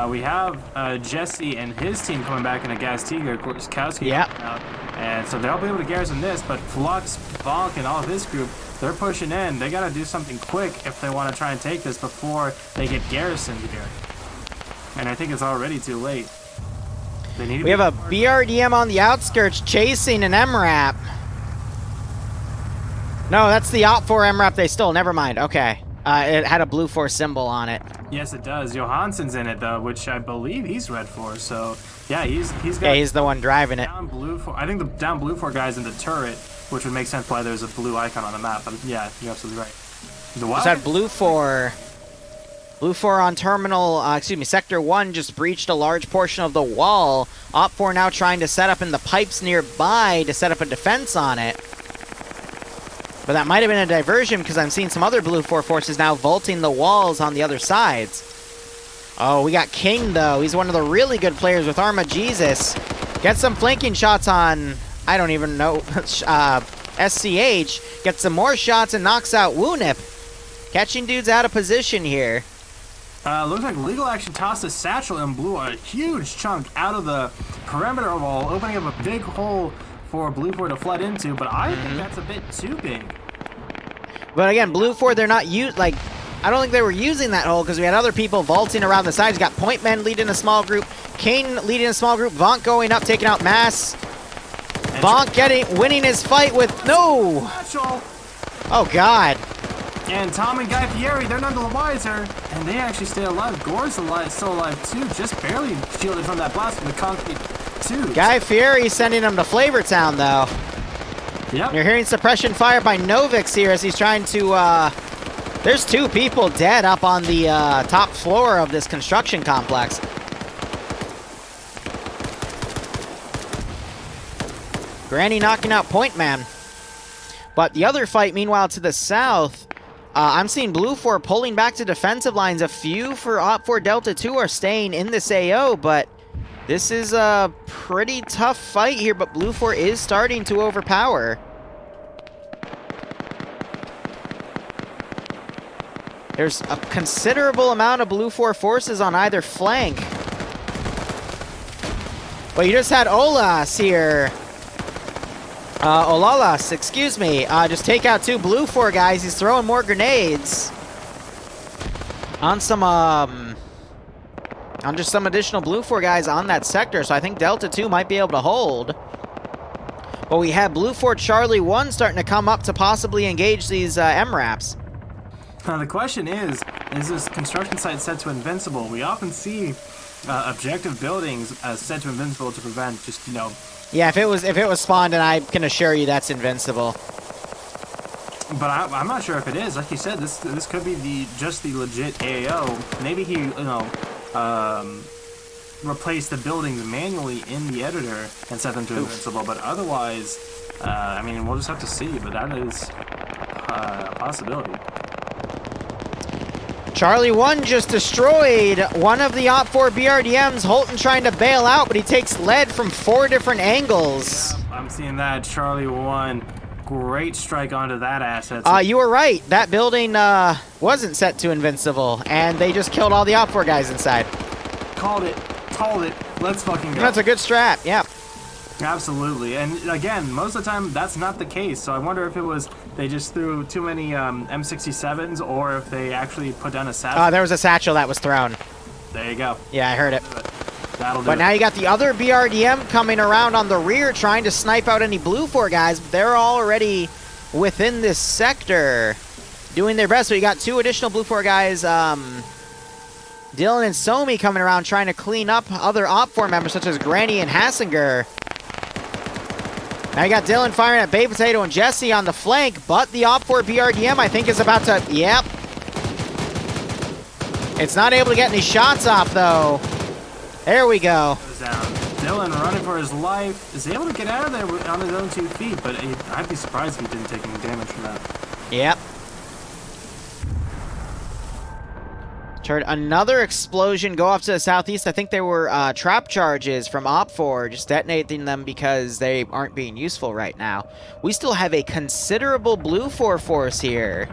we have Jesse and his team coming back in a Gas Tiger, Kowski. Yep. And so they'll be able to garrison this, but Flux, Bonk, and all of this group, they're pushing in. They got to do something quick if they want to try and take this before they get garrisoned here. And I think it's already too late. We have a BRDM on the outskirts chasing an MRAP. No, that's the OPFOR MRAP they stole. Never mind. Okay. It had a BLUFOR symbol on it. Yes, it does. Johansson's in it, though, which I believe he's red for. So, yeah, he's got... Yeah, he's the one driving it. Down BLUFOR. I think the down BLUFOR guy's in the turret, which would make sense why there's a blue icon on the map. But, yeah, you're absolutely right. Just had BLUFOR on terminal, Sector 1 just breached a large portion of the wall. OPFOR now trying to set up in the pipes nearby to set up a defense on it. But that might have been a diversion because I'm seeing some other BLUFOR forces now vaulting the walls on the other sides. Oh, we got King, though. He's one of the really good players with Arma Jesus. Gets some flanking shots on, I don't even know, SCH. Gets some more shots and knocks out Woonip. Catching dudes out of position here. Looks like Legal Action tossed a satchel and blew a huge chunk out of the perimeter wall, opening up a big hole for BLUFOR to flood into, but I think that's a bit too big. But again, BLUFOR, they're not I don't think they were using that hole because we had other people vaulting around the sides. You got Point Men leading a small group, Kane leading a small group, Vonk going up, taking out Mass. Vonk winning his fight with Oh God. And Tom and Guy Fieri, they're none the wiser, and they actually stay alive. Gore's still alive too, just barely shielded from that blast from the concrete too. Guy Fieri sending him to Flavortown, though. Yep. You're hearing suppression fire by Novix here as he's trying to, there's 2 people dead up on the top floor of this construction complex. Granny knocking out Point Man. But the other fight, meanwhile, to the south, I'm seeing BLUFOR pulling back to defensive lines. A few for OPFOR Delta 2 are staying in this AO, but this is a pretty tough fight here, but BLUFOR is starting to overpower. There's a considerable amount of BLUFOR forces on either flank. Well, you just had Olas here. Olalas, excuse me. Just take out 2 BLUFOR guys. He's throwing more grenades. On some, on just some additional BLUFOR guys on that sector, so I think Delta 2 might be able to hold. But we have BLUFOR Charlie 1 starting to come up to possibly engage these MRAPs. Now the question is, Is this construction site set to invincible? We often see objective buildings set to invincible to prevent just, you know... Yeah, if it was spawned, and I can assure you that's invincible. But I'm not sure if it is. Like you said, this could be just the legit AAO. Maybe he, you know, replaced the buildings manually in the editor and set them to invincible. But otherwise, I mean, we'll just have to see. But that is a possibility. Charlie 1 just destroyed one of the OPFOR BRDMs. Holton trying to bail out, but he takes lead from 4 different angles. Yeah, I'm seeing that. Charlie 1. Great strike onto that asset. You were right. That building wasn't set to invincible, and they just killed all the OPFOR guys inside. Called it. Called it. Let's fucking go. That's a good strat. Yeah. Absolutely. And again, most of the time, that's not the case. So I wonder if it was they just threw too many M67s, or if they actually put down a satchel. There was a satchel that was thrown. There you go. Yeah, I heard it. That'll do But it. now you got the other BRDM coming around on the rear trying to snipe out any BLUFOR guys. They're already within this sector doing their best. So you got 2 additional BLUFOR guys, Dylan and Somi coming around trying to clean up other OPFOR members such as Granny and Hassinger. Now you got Dylan firing at Bay Potato and Jesse on the flank, but the OPFOR BRDM I think is about to, yep. It's not able to get any shots off though. There we go. Goes down. Dylan running for his life is able to get out of there on his own 2 feet, but I'd be surprised if he didn't take any damage from that. Yep. Heard another explosion go off to the southeast. I think there were trap charges from OPFOR, just detonating them because they aren't being useful right now. We still have a considerable BLUFOR force here.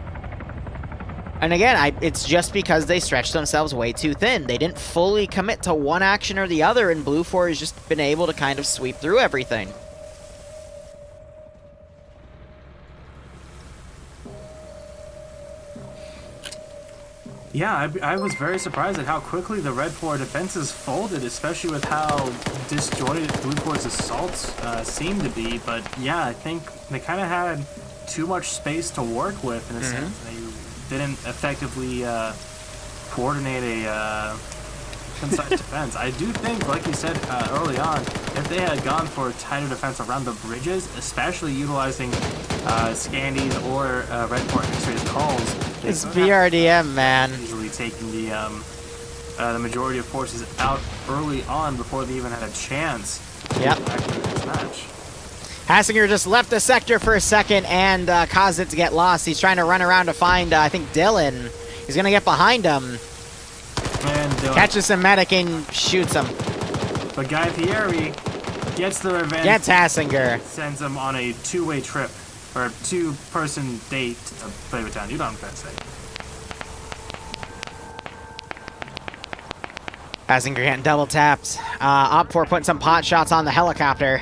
And again, it's just because they stretched themselves way too thin. They didn't fully commit to one action or the other, and BLUFOR has just been able to kind of sweep through everything. Yeah, I was very surprised at how quickly the Red 4 defenses folded, especially with how disjointed BLUFOR's assaults seemed to be. But yeah, I think they kind of had too much space to work with in a sense. They didn't effectively coordinate a concise defense. I do think, like you said early on, if they had gone for a tighter defense around the bridges, especially utilizing Scandis or Red 4 X-rays calls, It's BRDM, man. Usually taking the majority of forces out early on before they even had a chance. Yep. To actually win this match. Hassinger just left the sector for a second and caused it to get lost. He's trying to run around to find, I think, Dylan. He's going to get behind him. And Dylan catches some medic and shoots him. But Guy Fieri gets the revenge. Gets Hassinger. Sends him on a 2-way trip. Or 2-person date to play with town. You know what I'm trying to say. Hassinger getting double tapped. OPFOR putting some pot shots on the helicopter.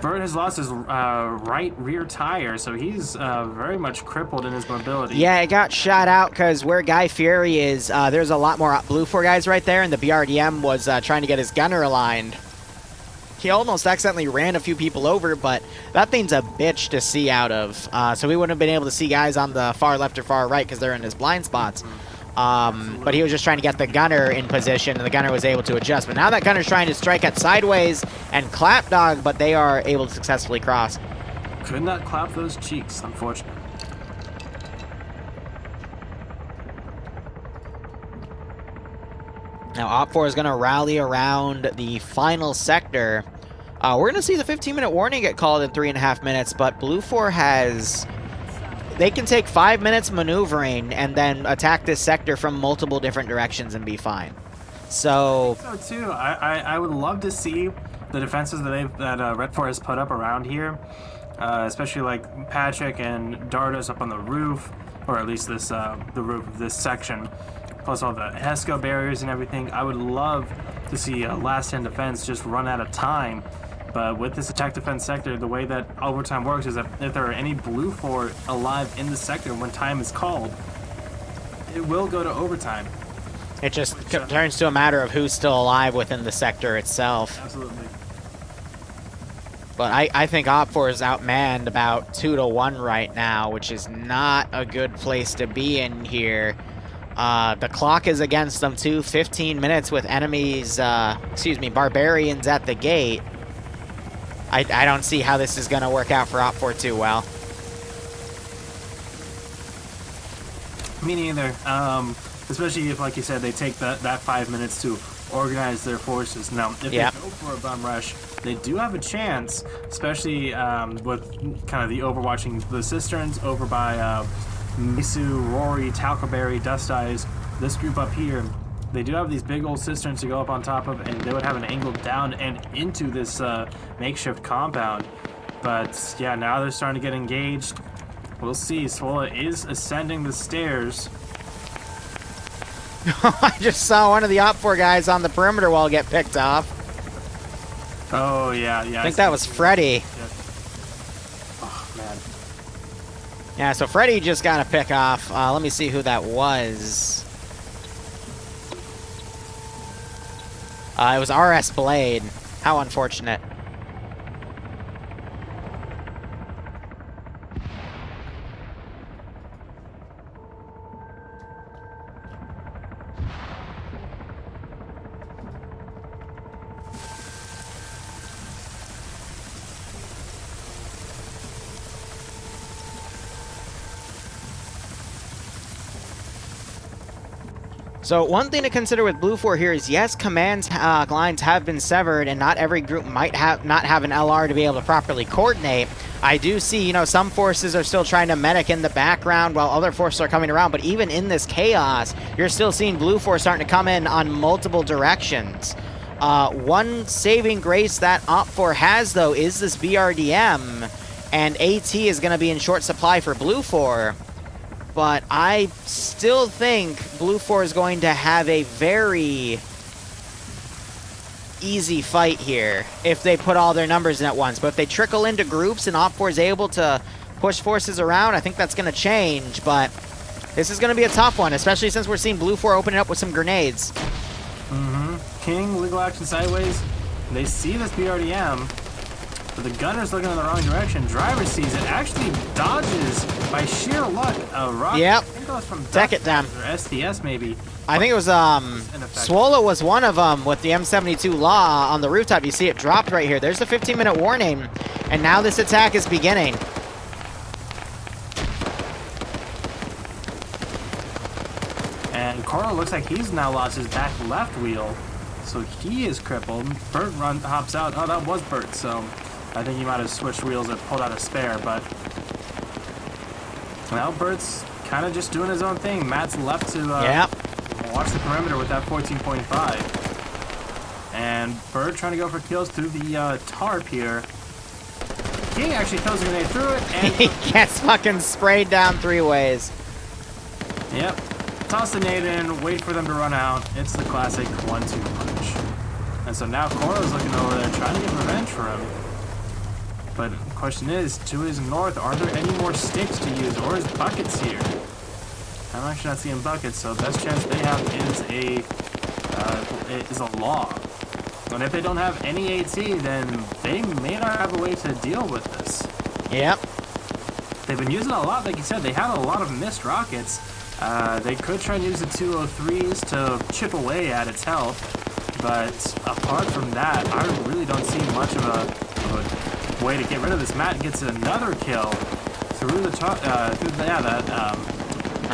Bird has lost his right rear tire, so he's very much crippled in his mobility. Yeah, it got shot out because where Guy Fieri is, there's a lot more BLUFOR guys right there, and the BRDM was trying to get his gunner aligned. He almost accidentally ran a few people over, but that thing's a bitch to see out of. So we wouldn't have been able to see guys on the far left or far right because they're in his blind spots. But he was just trying to get the gunner in position, and the gunner was able to adjust. But now that gunner's trying to strike at sideways and clapdog, but they are able to successfully cross. Could not clap those cheeks, unfortunately. Now OPFOR is going to rally around the final sector. We're going to see the 15-minute warning get called in 3.5 minutes, but BLUFOR has... They can take 5 minutes maneuvering and then attack this sector from multiple different directions and be fine. So... I think so too. I would love to see the defenses that Red 4 has put up around here, especially like Patrick and Dardos up on the roof, or at least this the roof of this section. Plus all the ESCO barriers and everything. I would love to see a last-stand defense just run out of time. But with this attack defense sector, the way that overtime works is that if there are any BLUFOR alive in the sector when time is called, it will go to overtime. It just turns to a matter of who's still alive within the sector itself. Absolutely. But I think OPFOR is outmanned about 2-1 right now, which is not a good place to be in here. The clock is against them too. 15 minutes with enemies, barbarians at the gate. I don't see how this is going to work out for OPFOR too well. Me neither. Especially if, like you said, they take that 5 minutes to organize their forces. Now, if they go for a bum rush, they do have a chance, especially with kind of the overwatching the cisterns over by Misu, Rory, Talcoberry, Dust Eyes. This group up here, they do have these big old cisterns to go up on top of, and they would have an angle down and into this makeshift compound. But yeah, now they're starting to get engaged. We'll see. Swola is ascending the stairs. I just saw one of the OPFOR guys on the perimeter wall get picked off. Oh, yeah. I think that was Freddy. Oh, man. Yeah, so Freddy just got a pick off. Let me see who that was. It was RS Blade. How unfortunate. So one thing to consider with BLUFOR here is, yes, command lines have been severed, and not every group might not have an LR to be able to properly coordinate. I do see, you know, some forces are still trying to medic in the background while other forces are coming around, but even in this chaos, you're still seeing BLUFOR starting to come in on multiple directions. One saving grace that OPFOR has, though, is this BRDM, and AT is going to be in short supply for BLUFOR. But I still think BLUFOR is going to have a very easy fight here if they put all their numbers in at once. But if they trickle into groups and OPFOR is able to push forces around, I think that's going to change. But this is going to be a tough one, especially since we're seeing BLUFOR open it up with some grenades. King, legal action sideways. They see this BRDM. But the gunner's looking in the wrong direction. Driver sees it, actually dodges by sheer luck. A rocket. Yep. I think it was from Take it down. Or SDS maybe. I think it was Swola was one of them with the M72 Law on the rooftop. You see it dropped right here. There's the 15-minute warning, and now this attack is beginning. And Coral looks like he's now lost his back left wheel, so he is crippled. Bert hops out. Oh, that was Bert, so I think he might have switched wheels and pulled out a spare, but now Bert's kind of just doing his own thing. Matt's left to watch the perimeter with that 14.5. And Bert trying to go for kills through the tarp here. King actually throws a grenade through it, and he gets fucking sprayed down 3 ways. Yep. Toss the nade in, wait for them to run out. It's the classic 1-2 punch. And so now Coro's looking over there trying to get revenge for him. But the question is, to his north, are there any more sticks to use, or is buckets here? I'm actually not seeing buckets, so the best chance they have is a log. And if they don't have any AT, then they may not have a way to deal with this. Yep. They've been using a lot, like you said, they have a lot of missed rockets. They could try and use the 203s to chip away at its health, but apart from that, I really don't see much of a way to get rid of this. Matt gets another kill through the top,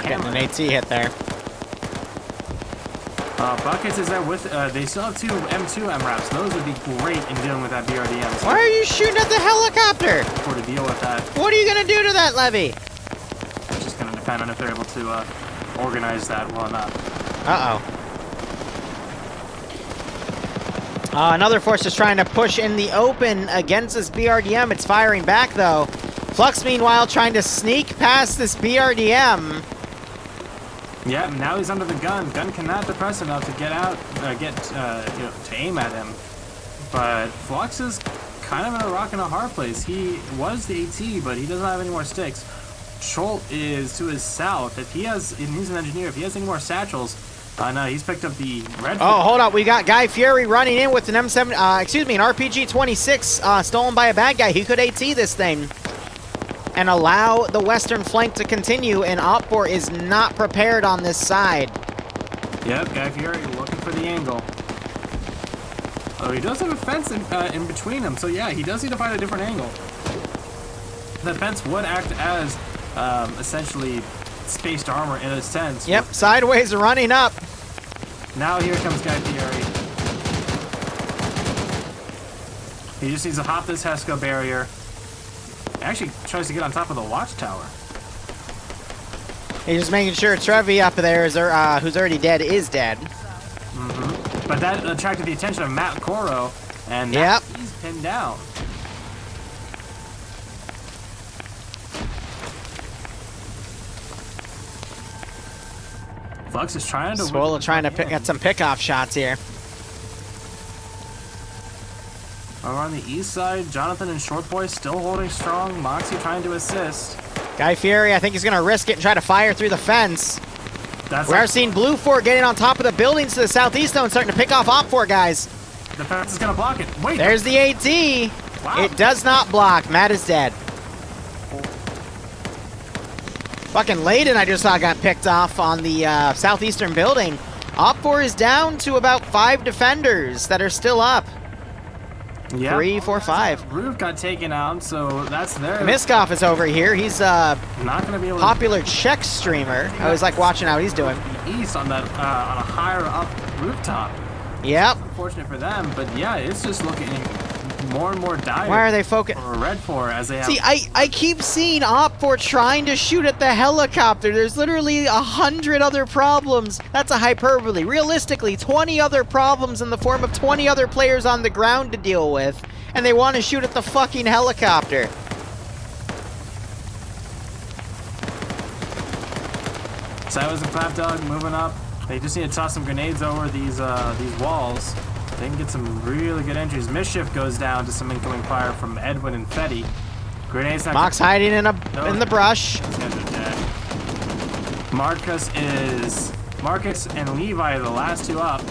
Getting an AT hit there. Buckets is there with, they still have 2 M2 MRAPs. Those would be great in dealing with that BRDM. So why are you shooting at the helicopter? for to deal with that. What are you going to do to that levy? It's just going to depend on if they're able to organize that well enough. Another force is trying to push in the open against this BRDM. It's firing back, though. Flux, meanwhile, trying to sneak past this BRDM. Yeah, now he's under the gun. Gun cannot depress enough to get out, to aim at him. But Flux is kind of in a rock and a hard place. He was the AT, but he doesn't have any more sticks. Scholt is to his south. If he has, and he's an engineer, if he has any more satchels, no, he's picked up the red. Oh, hold up. We got Guy Fieri running in with an an RPG-26 stolen by a bad guy. He could AT this thing. and allow the western flank to continue, and OPFOR is not prepared on this side. Yep, Guy Fieri looking for the angle. Oh, he does have a fence in between them, so yeah, he does need to find a different angle. The fence would act as essentially spaced armor in a sense. Yep, sideways running up. Now here comes Guy Fieri. He just needs to hop this Hesco barrier. Actually tries to get on top of the watchtower. He's just making sure Trevi up there, is, who's already dead, is dead. Mm-hmm. But that attracted the attention of Matt Coro, and now he's pinned down. Flux is trying to... Swola trying to get some pickoff shots here. Over on the east side, Jonathan and Short Boy still holding strong. Moxie trying to assist. Guy Fieri, I think he's going to risk it and try to fire through the fence. We are seeing BLUFOR getting on top of the buildings to the southeast, though, and starting to pick off OPFOR guys. The fence is going to block it. Wait. There's the AT. Wow. It does not block. Matt is dead. Fucking Layden, I just saw, got picked off on the southeastern building. OPFOR is down to about 5 defenders that are still up. Yeah. 3, 4, 5. Roof got taken out, so that's there. Miskov is over here. He's not going to be able popular Czech streamer. I always like watching how he's doing. East on that on a higher up rooftop. Yep. Unfortunate for them, but yeah, it's just looking more and more dire. Why are they focused? For Red 4 as they have. See, I keep seeing OPFOR trying to shoot at the helicopter. There's literally 100 other problems. That's a hyperbole. Realistically, 20 other problems in the form of 20 other players on the ground to deal with, and they want to shoot at the fucking helicopter. Silas and Clapdog moving up. They just need to toss some grenades over these walls. They can get some really good entries. Mischief goes down to some incoming fire from Edwin and Fetty. Grenades not... Mox hiding in the brush. These guys are dead. Marcus and Levi are the last 2 up.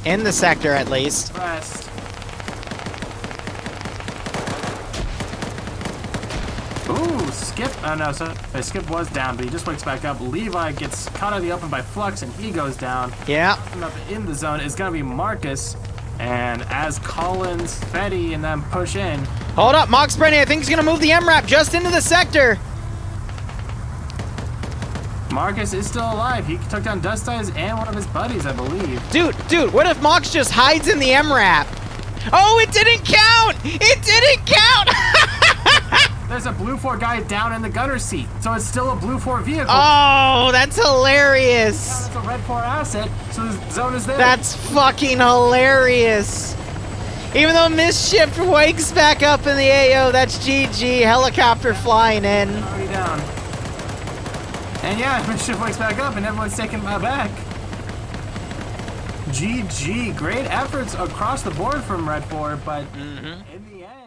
In the sector, at least. Rest. Ooh, Skip. Oh no, so Skip was down, but he just wakes back up. Levi gets caught out of the open by Flux, and he goes down. Yeah. Up in the zone is going to be Marcus. And as Collins, Fetty, and them push in. Hold up, Mox Brenny, I think he's going to move the MRAP just into the sector. Marcus is still alive. He took down Dust Eyes and one of his buddies, I believe. Dude, what if Mox just hides in the MRAP? Oh, it didn't count! It didn't count! There's a BLUFOR guy down in the gunner seat, so it's still a BLUFOR vehicle. Oh, that's hilarious. Yeah, that's a Red 4 asset, so the zone is there. That's fucking hilarious. Even though Mischief wakes back up in the AO, that's GG. Helicopter flying in. Already down. And yeah, Mischief wakes back up and everyone's taking my back. GG. Great efforts across the board from Red 4, but in the end,